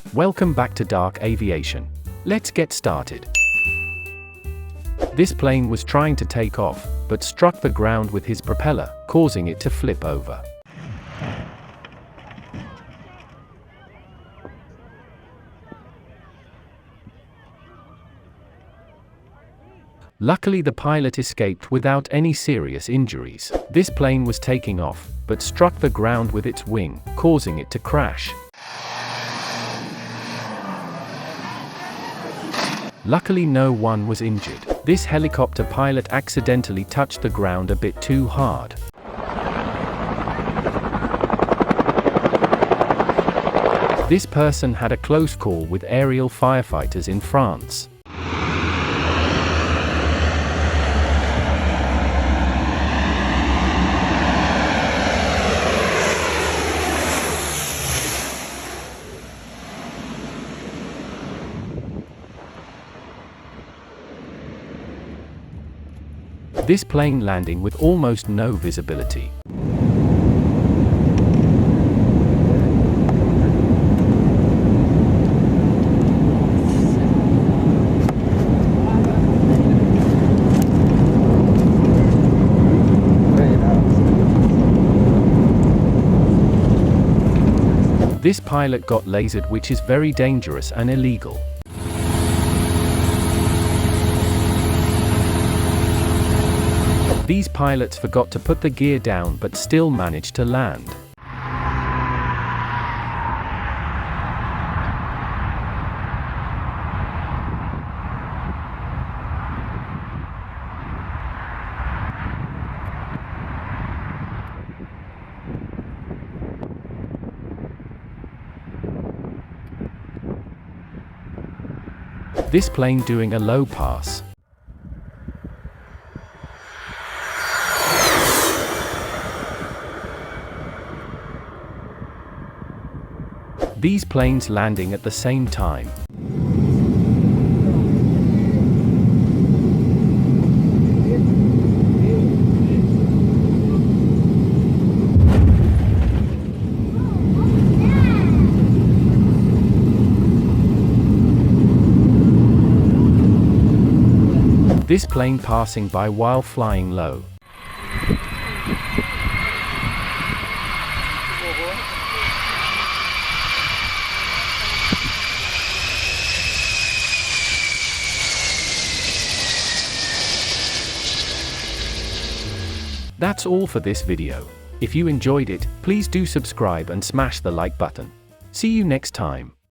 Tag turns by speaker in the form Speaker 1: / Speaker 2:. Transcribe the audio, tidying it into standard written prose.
Speaker 1: Welcome back to Dark Aviation. Let's get started. This plane was trying to take off, but struck the ground with his propeller, causing it to flip over. Luckily, the pilot escaped without any serious injuries. This plane was taking off, but struck the ground with its wing, causing it to crash. Luckily, no one was injured. This helicopter pilot accidentally touched the ground a bit too hard. This person had a close call with aerial firefighters in France. This plane landing with almost no visibility. This pilot got lasered, which is very dangerous and illegal. These pilots forgot to put the gear down but still managed to land. This plane doing a low pass. These planes landing at the same time. This plane passing by while flying low. That's all for this video. If you enjoyed it, please do subscribe and smash the like button. See you next time.